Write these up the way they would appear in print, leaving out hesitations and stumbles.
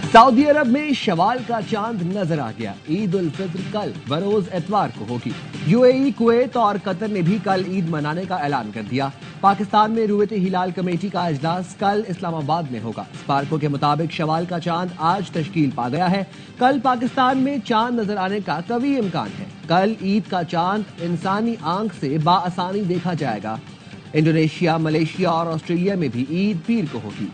Saudi अरब में शवाल का चांद नजर आ गया। ईद उल फित्र कल बरोज एतवार को होगी। यूएई, कुवैत और कतर ने भी कल ईद मनाने का ऐलान कर दिया। पाकिस्तान में रुयत हिलाल कमेटी का इजलास कल इस्लामाबाद में होगा। स्पार्को के मुताबिक शवाल का चांद आज तश्कील पा गया है। कल पाकिस्तान में चांद नजर आने का कवी इम्कान है। कल ईद का चांद इंसानी आंख से बाआसानी देखा जाएगा। इंडोनेशिया, मलेशिया और ऑस्ट्रेलिया में भी ईद पीर को होगी।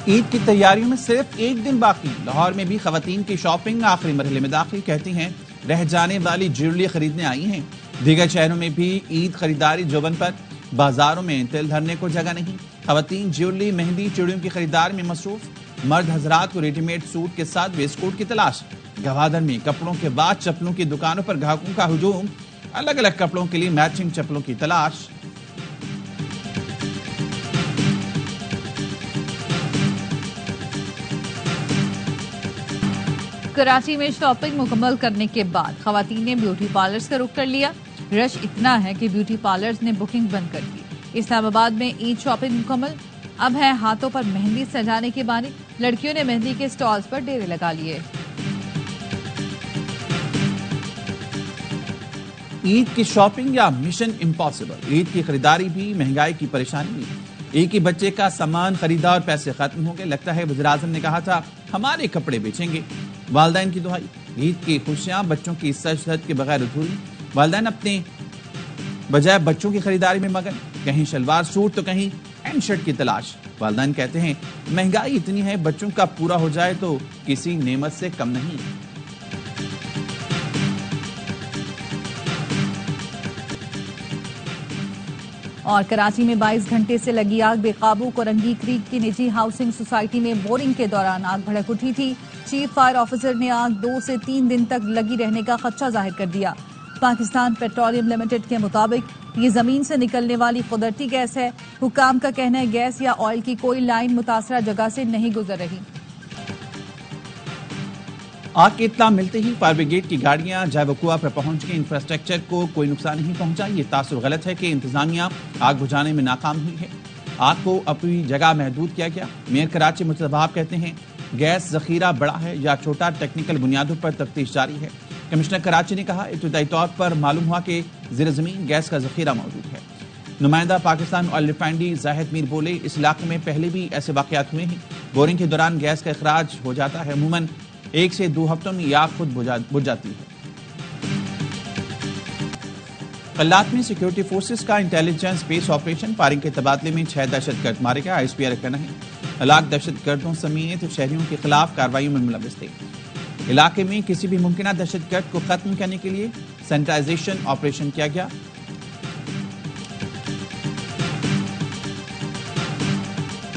ईद की तैयारियों में सिर्फ एक दिन बाकी। लाहौर में भी खवातीन की शॉपिंग आखिरी मरहले में दाखिल। कहती हैं रह जाने वाली ज्वेलरी खरीदने आई हैं। दीगर शहरों में भी ईद खरीदारी जोबन पर। बाजारों में तिल धरने को जगह नहीं। खवातीन ज्वेलरी, मेहंदी, चूड़ियों की खरीदारी में मसरूफ। मर्द हजरात को रेडीमेड सूट के साथ वेस्ट कोट की तलाश। गवादर में कपड़ों के बाद चप्पलों की दुकानों पर ग्राहकों का हुजूम। अलग अलग कपड़ों के लिए मैचिंग चप्पलों की तलाश। कराची में शॉपिंग मुकम्मल करने के बाद खवातीन ने ब्यूटी पार्लर्स का रुख कर लिया। रश इतना है कि ब्यूटी पार्लर्स ने बुकिंग बंद कर दी। इस्लामाबाद में ईद शॉपिंग मुकम्मल। अब है हाथों पर मेहंदी सजाने की बारी। लड़कियों ने मेहंदी के स्टॉल्स पर डेरे लगा लिए। ईद की शॉपिंग या मिशन इम्पॉसिबल। ईद की खरीदारी भी, महंगाई की परेशानी भी। एक ही बच्चे का सामान खरीदा और पैसे खत्म हो गए। लगता है वज़ीर आज़म ने कहा था हमारे कपड़े बेचेंगे। वालदैन की दुहाई। ईद की खुशियां बच्चों की सज धज के बगैर अधूरी। वालदैन अपने बजाय बच्चों की खरीदारी में मगन। कहीं शलवार सूट तो कहीं एंड शर्ट की तलाश। वालदैन कहते हैं महंगाई इतनी है, बच्चों का पूरा हो जाए तो किसी नेमत से कम नहीं। और कराची में 22 घंटे से लगी आग बेकाबू। कोरंगी क्रीक की निजी हाउसिंग सोसाइटी में बोरिंग के दौरान आग भड़क उठी थी। चीफ फायर ऑफिसर ने आग 2 से 3 दिन तक लगी रहने का खदशा जाहिर कर दिया। पाकिस्तान पेट्रोलियम लिमिटेड के मुताबिक ये जमीन से निकलने वाली कुदरती गैस है। हुकाम का कहना है गैस या ऑयल की कोई लाइन मुतासरा जगह से नहीं गुजर रही। आग की इत्तला मिलते ही फायर ब्रिगेड की गाड़ियां जावकुआ पर पहुंच गई। इंफ्रास्ट्रक्चर को कोई नुकसान नहीं पहुंचा। ये तासुर गलत है कि इंतजामिया आग बुझाने में नाकाम हुई है। आग को अपनी जगह महदूद किया गया। मेयर कराची मुर्तज़ा वहाब कहते हैं गैस जखीरा बड़ा है या छोटा, टेक्निकल बुनियादों पर तफ्तीश जारी है। कमिश्नर कराची ने कहा इब्तदाई तौर पर मालूम हुआ कि ज़ेर ज़मीन गैस का जखीरा मौजूद है। नुमाइंदा पाकिस्तान ऑयल रिफाइनरी जाहिद मीर बोले इस इलाके में पहले भी ऐसे वाक़यात हुए हैं। बोरिंग के दौरान गैस का अखराज हो जाता है। अमूमन 1 से 2 हफ्तों में आग खुद बुझ जाती है। कल्लात में सिक्योरिटी फोर्सेस का इंटेलिजेंस बेस ऑपरेशन। फायरिंग के तबादले में 6 दहशतगर्द मारे गए। ISPR का कहना है हलाक दहशतगर्दों समेत शहरियों के खिलाफ कार्रवाइयों में मुलविस थे। इलाके में किसी भी मुमकिन दहशतगर्द को खत्म करने के लिए सैनिटाइजेशन ऑपरेशन किया गया।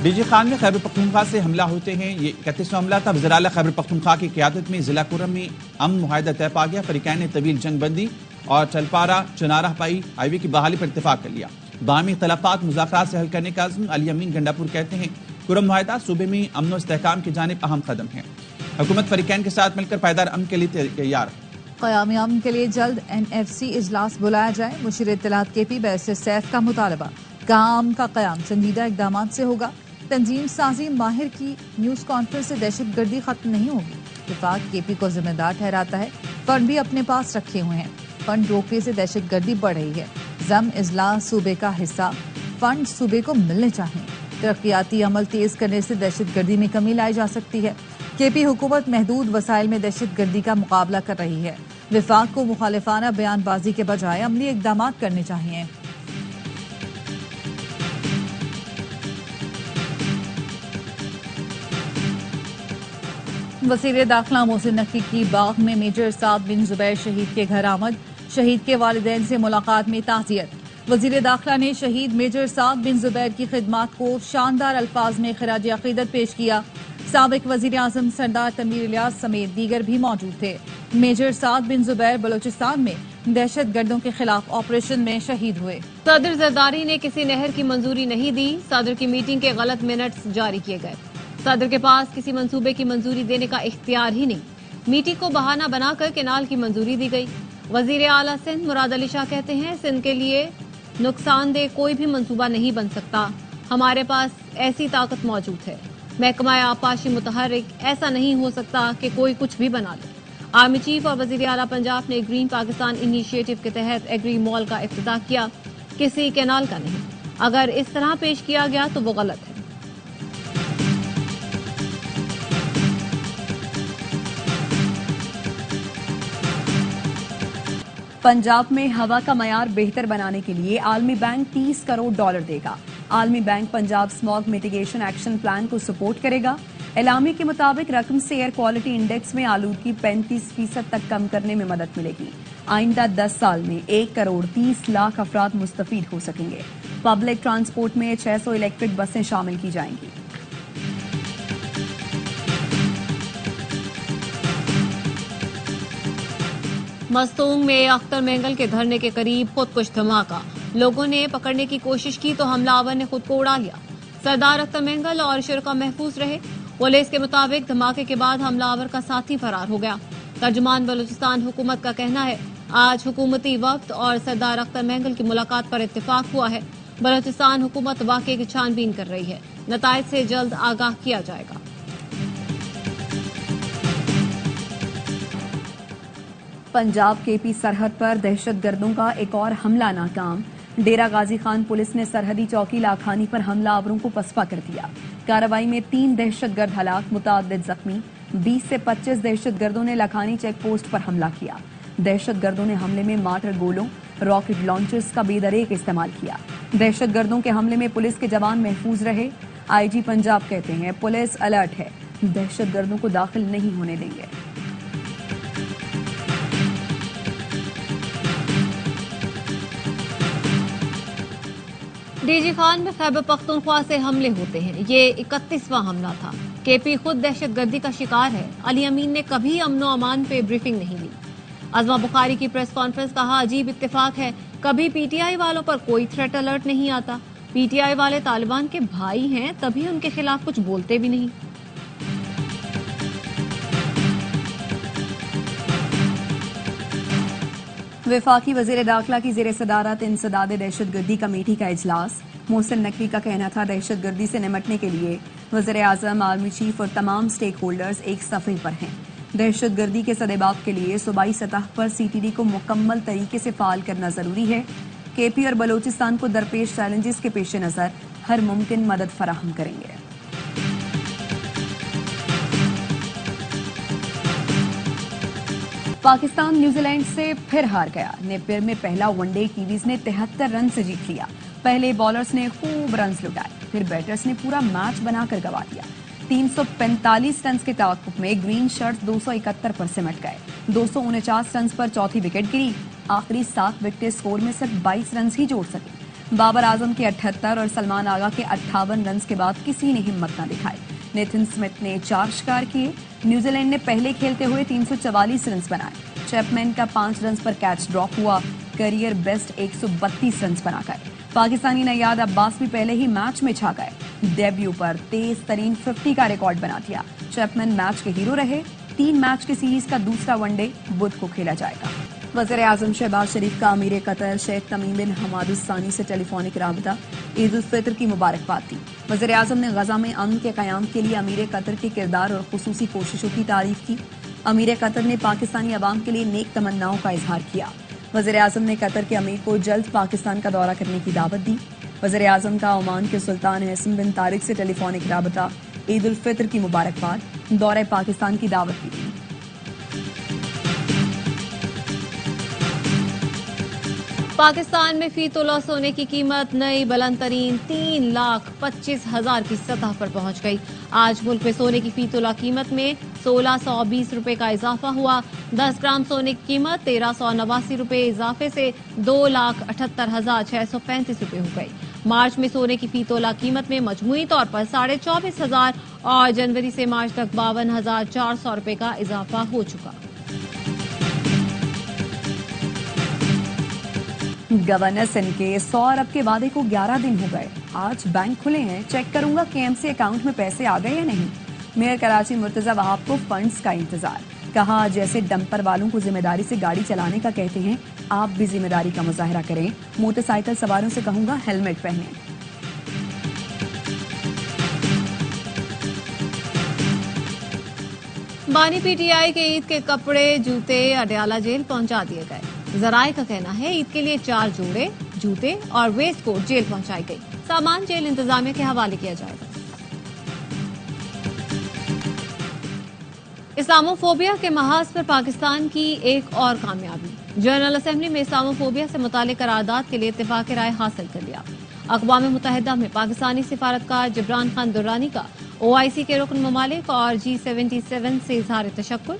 डीजी खान में खैबर पख्तूनख्वा से हमला होते हैं। ये 31वां हमला था। वज़ीर आला खैबर पख्तूनख्वा की क़यादत में जिला कुर्रम में अमन मुआहदा तय पा गया। फरीकैन ने तवील जंगबंदी और चलपारा चनारा पाई हाईवे की बहाली पर इत्तेफाक कर लिया। बाहमी इख्तलाफात मुज़ाकरात से हल करने का अज़्म। अली अमीन गंडापुर कहते हैं कुर्रम मुआहदा सूबे में अमन व इस्तेहकाम की जानिब अहम कदम है। हुकूमत फरीकैन के साथ मिलकर पायदार अमन के लिए तैयार है। क़याम अमन के लिए जल्द NFC इजलास बुलाया जाए। मुशीर इत्तलात KP बैरिस्टर सैफ का मुतालबा। कहा अमन का क़याम संजीदा इक़दामात से होगा। तंजीम साजी माहिर की न्यूज़ कॉन्फ्रेंस से दहशत गर्दी खत्म नहीं होगी। विफाक KP को जिम्मेदार ठहराता है। फंड भी अपने पास रखे हुए हैं। फंड रोकने से दहशत गर्दी बढ़ रही है। जम इजलास सूबे का हिस्सा। फंड सूबे को मिलने चाहिए। तरक्याती अमल तेज करने से दहशत गर्दी में कमी लाई जा सकती है। KP हुकूमत महदूद वसाइल में दहशत गर्दी का मुकाबला कर रही है। विफाक को मुखालिफाना बयानबाजी के बजाय अमली इकदाम करने चाहिए। वज़ीर दाखिला मोहसिन नकवी की बाग में मेजर साद बिन जुबैर शहीद के घर आमद। शहीद के वालिदैन से मुलाकात में ताज़ियत। वज़ीर दाखिला ने शहीद मेजर साद बिन जुबैर की खिदमात को शानदार अल्फाज में खिराज अकीदत पेश किया। साबिक वज़ीर आज़म सरदार तनवीर इलियास समेत दीगर भी मौजूद थे। मेजर साद बिन जुबैर बलोचिस्तान में दहशत गर्दों के खिलाफ ऑपरेशन में शहीद हुए। सदर जरदारी ने किसी नहर की मंजूरी नहीं दी। सदर की मीटिंग के गलत मिनट्स जारी किए गए। सदर के पास किसी मंसूबे की मंजूरी देने का इख्तियार ही नहीं। मीटिंग को बहाना बनाकर केनाल की मंजूरी दी गई। वजीर आला सिंध मुराद अली शाह कहते हैं सिंध के लिए नुकसानदेह कोई भी मंसूबा नहीं बन सकता। हमारे पास ऐसी ताकत मौजूद है। महकमा आबपाशी मुतहर्रिक, ऐसा नहीं हो सकता कि कोई कुछ भी बना ले। आर्मी चीफ और वजीर आला पंजाब ने ग्रीन पाकिस्तान इनिशिएटिव के तहत एग्री मॉल का इफ्तिताह किया, किसी कैनाल का नहीं। अगर इस तरह पेश किया गया तो वो गलत है। पंजाब में हवा का मयार बेहतर बनाने के लिए आलमी बैंक $30 करोड़ देगा। आलमी bank Punjab smog mitigation action plan को सपोर्ट करेगा। एलामी के मुताबिक रकम से एयर क्वालिटी इंडेक्स में आलूदगी 35% तक कम करने में मदद मिलेगी। आइंदा 10 साल में 1 करोड़ 30 लाख अफराद मुस्तफीद हो सकेंगे। पब्लिक ट्रांसपोर्ट में 600 इलेक्ट्रिक बसें शामिल की जाएंगी। मस्तूंग में अख्तर मेंगल के धरने के करीब खुदकुश धमाका। लोगों ने पकड़ने की कोशिश की तो हमलावर ने खुद को उड़ा लिया। सरदार अख्तर मेंगल और शुरका महफूज रहे। पुलिस के मुताबिक धमाके के बाद हमलावर का साथी फरार हो गया। तर्जुमान बलूचिस्तान हुकूमत का कहना है आज हुकूमती वक्त और सरदार अख्तर मेंगल की मुलाकात पर इत्तेफाक हुआ है। बलूचिस्तान हुकूमत वाकये की छानबीन कर रही है। नताइज से जल्द आगाह किया जाएगा। पंजाब केपी सरहद पर दहशतगर्दों का एक और हमला नाकाम। डेरा गाजी खान पुलिस ने सरहदी चौकी लाखानी पर हमलावरों को पसपा कर दिया। कार्रवाई में 3 दहशतगर्द हलाक, मुतादिद जख्मी। 20 से 25 दहशतगर्दों ने लाखानी चेक पोस्ट पर हमला किया। दहशतगर्दों ने हमले में मार्टर गोलों, रॉकेट लॉन्चर्स का बेदरेक इस्तेमाल किया। दहशतगर्दों के हमले में पुलिस के जवान महफूज रहे। आईजी पंजाब कहते हैं पुलिस अलर्ट है, दहशतगर्दों को दाखिल नहीं होने देंगे। डीजी खान में खैबर पख्तूनख्वा से हमले होते हैं। ये 31वां हमला था। केपी खुद दहशतगर्दी का शिकार है। अली अमीन ने कभी अमनो अमान पे ब्रीफिंग नहीं ली। अजमा बुखारी की प्रेस कॉन्फ्रेंस, कहा अजीब इत्तेफाक है, कभी पीटीआई वालों पर कोई थ्रेट अलर्ट नहीं आता। पीटीआई वाले तालिबान के भाई हैं, तभी उनके खिलाफ कुछ बोलते भी नहीं। वफाकी वजीर दाखिला की जेर सदारत इंसदाद दहशतगर्दी कमेटी का इजलास। मोहसिन नकवी का कहना था दहशतगर्दी से निपटने के लिए वज़ीर आज़म, आर्मी चीफ और तमाम स्टेक होल्डर्स एक सफ़े पर हैं। दहशतगर्दी के सदेबाब के लिए सूबाई सतह पर सीटीडी को मुकम्मल तरीके से फ़ाल करना ज़रूरी है। केपी और बलोचिस्तान को दरपेश चैलेंजेस के पेश नज़र हर मुमकिन मदद फराहम करेंगे। पाकिस्तान न्यूजीलैंड से फिर हार गया। नेपियर में पहला वनडे कीवीज ने 73 रन से जीत लिया। पहले बॉलर्स ने खूब रन लुटाए, फिर बैटर्स ने पूरा मैच बनाकर गंवा दिया। 345 रन के तवक्कुफ में ग्रीन शर्ट्स 271 पर सिमट गए। 249 रन पर चौथी विकेट गिरी। आखिरी 7 विकेट स्कोर में सिर्फ 22 रन ही जोड़ सके। बाबर आजम के 78 और सलमान आगा के 58 रन के बाद किसी ने हिम्मत न दिखाई। नेथन स्मिथ ने 4 शिकार किए। न्यूजीलैंड ने पहले खेलते हुए 344 रन बनाए। चैपमैन का 5 रन पर कैच ड्रॉप हुआ। करियर बेस्ट 132 रन बना गए। पाकिस्तानी नयाद अब्बास भी पहले ही मैच में छा गए। डेब्यू पर तेज तरीन 50 का रिकॉर्ड बना दिया। चैपमैन मैच के हीरो रहे। 3 मैच की सीरीज का दूसरा वनडे बुध को खेला जाएगा। वज़ीर आज़म शहबाज शरीफ का अमीर कतर शेख तमीम बिन हमाद अल सानी से टेलीफोनिक राबता। ईद उल फितर की मुबारकबाद दी। वज़ीर आज़म ने गजा में अमन के क़याम के लिए अमीर कतर के किरदार और खुसूसी कोशिशों की तारीफ की। अमीर कतर ने पाकिस्तानी अवाम के लिए नेक तमन्नाओं का इजहार किया। वज़ीर आज़म ने कतर के अमीर को जल्द पाकिस्तान का दौरा करने की दावत दी। वज़ीर आज़म का ओमान के सुल्तान हसन बिन तारिक से टेलीफोनिक राबता। ईद उल फितर की मुबारकबाद, दौरे पाकिस्तान की दावत भी दी। पाकिस्तान में फी तोला सोने की कीमत नई बुलंद तरीन 3,25,000 की सतह पर पहुंच गई। आज मुल्क में सोने की फी तोला कीमत में 1,620 रुपए का इजाफा हुआ। 10 ग्राम सोने की कीमत 1,389 रुपए इजाफे से 2,78,635 रुपए हो गई। मार्च में सोने की फी तोला कीमत में मजमूई तौर पर 24,500 और जनवरी से मार्च तक 52,400 रुपए का इजाफा हो चुका। गवर्नर सिंह के 100 अरब के वादे को 11 दिन हो गए। आज बैंक खुले हैं, चेक करूंगा केएमसी अकाउंट में पैसे आ गए या नहीं। मेयर कराची मुर्तजा वहाब को फंड्स का इंतजार। कहा जैसे डंपर वालों को जिम्मेदारी से गाड़ी चलाने का कहते हैं, आप भी जिम्मेदारी का मुजाहरा करें। मोटरसाइकिल सवारों से कहूंगा हेलमेट पहनें। बानी पीटीआई के ईद के कपड़े जूते अडयाला जेल पहुंचा दिए गए। जराए का कहना है ईद के लिए 4 जोड़े जूते और वेस्ट कोट जेल पहुंचाई गई। सामान जेल इंतजामिया के हवाले किया जाएगा। इस्लामोफोबिया के महाज पर पाकिस्तान की एक और कामयाबी। जनरल असेंबली में इस्लामोफोबिया से मुतालिक करारदाद के लिए इत्तेफाक राय हासिल कर लिया। अक़वाम मुत्तहिदा में पाकिस्तानी सिफारतकार जिब्रान खान दुर्रानी का OIC के रुकन ममालिक और G77 से इजहार तशक्कुर।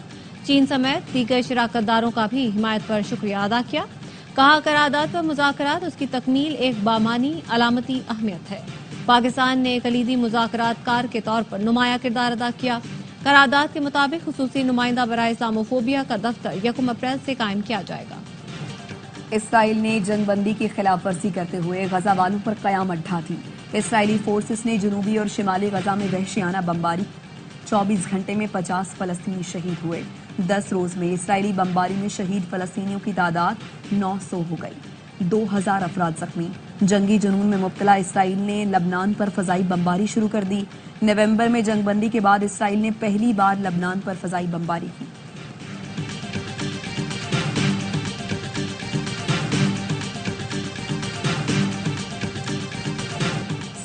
चीन समेत दीगर शिराकतदारों का भी हिमायत पर शुक्रिया अदा किया। कहा करारदाद पर मुज़ाकरात उसकी तकमील एक बामानी अलामती अहमियत है। पाकिस्तान ने कलीदी मुज़ाकरातकार के तौर पर नुमाया किरदार अदा किया। करारदाद के मुताबिक खुसूसी नुमाइंदा बराए इस्लामोफोबिया का दफ्तर 1 अप्रैल से कायम किया जाएगा। इसराइल ने जंगबंदी की खिलाफ वर्जी करते हुए गजा वालों पर कयामत ढा दी। इसराइली फोर्सेस ने जनूबी और शिमाली गजा में वहशियाना बमबारी। 24 घंटे में 50 फलस्तीनी शहीद हुए। 10 रोज में इसराइली बमबारी में शहीद फलस्तीनियों की तादाद 900 हो गई। 2000 अफराद जख्मी। जंगी जुनून में मुब्तला इसराइल ने लबनान पर फजाई बमबारी शुरू कर दी। नवंबर में जंगबंदी के बाद इसराइल ने पहली बार लबनान पर फजाई बमबारी की।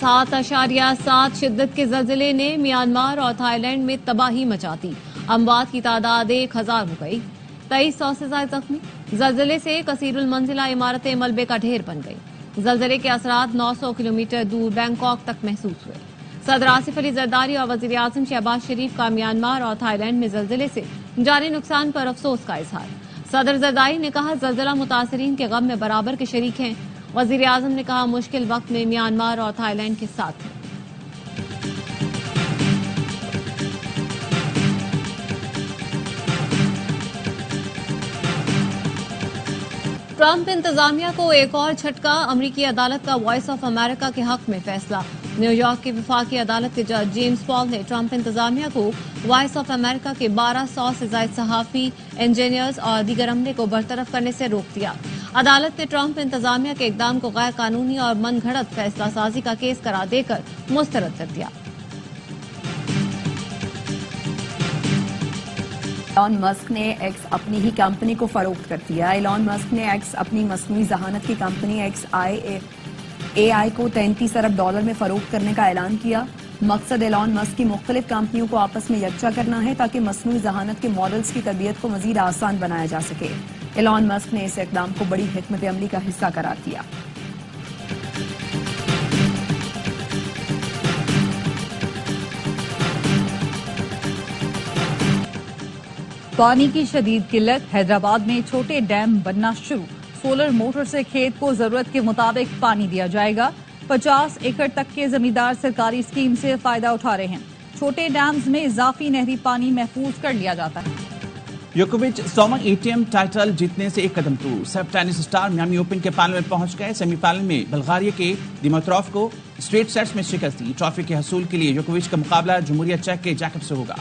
सात 7.7 शिद्दत के जल्जले ने म्यांमार और थाईलैंड में तबाही मचा दी। अमवात की तादाद 1000 हो गई। 2300 से ज्यादा जख्मी। जल्जले से कसीरुल मंजिला इमारतें मलबे का ढेर बन गई। जल्जले के असरात 900 किलोमीटर दूर बैंकॉक तक महसूस हुए। सदर आसिफ अली जरदारी और वजीर आजम शहबाज शरीफ का म्यांमार और थाईलैंड में जल्जले से जानी नुकसान पर अफसोस का इजहार। सदर जरदारी ने कहा जल्जला मुतासरीन के गम में बराबर के शरीक हैं। वजीर आजम ने कहा मुश्किल वक्त में म्यांमार और थाईलैंड के साथ हैं। ट्रंप इंतजामिया को एक और झटका। अमरीकी अदालत का वॉइस ऑफ अमेरिका के हक में फैसला। न्यूयॉर्क की वफाकी अदालत के जज जेम्स पॉल ने ट्रंप इंतजामिया को वॉइस ऑफ अमेरिका के 1200 से ज्यादा सहाफी, इंजीनियर्स और दीगर अमले को बरतरफ करने से रोक दिया। अदालत ने ट्रंप इंतजामिया के इकदाम को गैर कानूनी और मनगढ़ंत फैसला साजी का केस करार देकर मुस्तरद कर दिया। एलॉन मस्क ने एक्स अपनी ही कंपनी को फरोख्त कर दिया। एलॉन मस्क ने एक्स अपनी मस्नूई जहानत की कंपनी XAI को $33 अरब में फरोख्त करने का ऐलान किया। मकसद एलॉन मस्क की मुख्तलिफ कंपनियों को आपस में यकजा करना है ताकि मस्नूई जहानत के मॉडल्स की तरबियत को मजीद आसान बनाया जा सके। एलॉन मस्क ने इस इक़दाम को बड़ी हिकमत अमली का हिस्सा करार दिया। पानी की शदीद किल्लत। हैदराबाद में छोटे डैम बनना शुरू। सोलर मोटर से खेत को जरूरत के मुताबिक पानी दिया जाएगा। 50 एकड़ तक के जमींदार सरकारी स्कीम से फायदा उठा रहे हैं। छोटे डैम्स में इजाफी नहरी पानी महफूज कर लिया जाता है। योकोविच 100वां ATM टाइटल जीतने से एक कदम दूर। सब टेनिस स्टार मियामी ओपन के फाइनल में पहुंच गए। सेमीफाइनल में बल्गारिया के दिमित्रोव को स्ट्रेट सेट्स में शिकस्त दी। ट्रॉफी के हसूल के लिए योकोविच का मुकाबला जमहूरिया चेक के जैकब से होगा।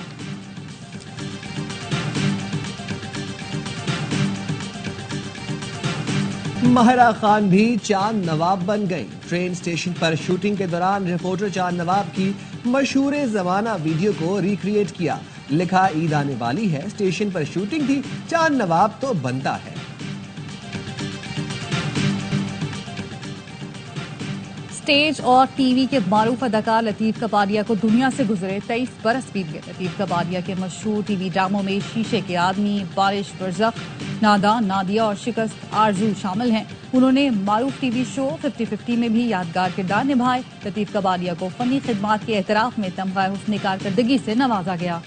महरा खान भी चांद नवाब बन गई। ट्रेन स्टेशन पर शूटिंग के दौरान रिपोर्टर चांद नवाब की मशहूर जमाना वीडियो को रिक्रिएट किया। लिखा ईद आने वाली है, स्टेशन पर शूटिंग थी, चांद नवाब तो बनता है। स्टेज और टीवी के मारूफ अदाकार लतीफ कपाडिया को दुनिया से गुजरे 23 बरस बीत गए। लतीफ कपाडिया के मशहूर टीवी ड्रामों में शीशे के आदमी, बारिश, बरज़ख, नादान, नादिया और शिकस्त आरजू शामिल हैं। उन्होंने मारूफ टीवी शो 50-50 में भी यादगार किरदार निभाए। लतीफ कपाडिया को फनी खिदमात के एतराफ में तमगा हुस्न कारकर्दगी से नवाजा गया।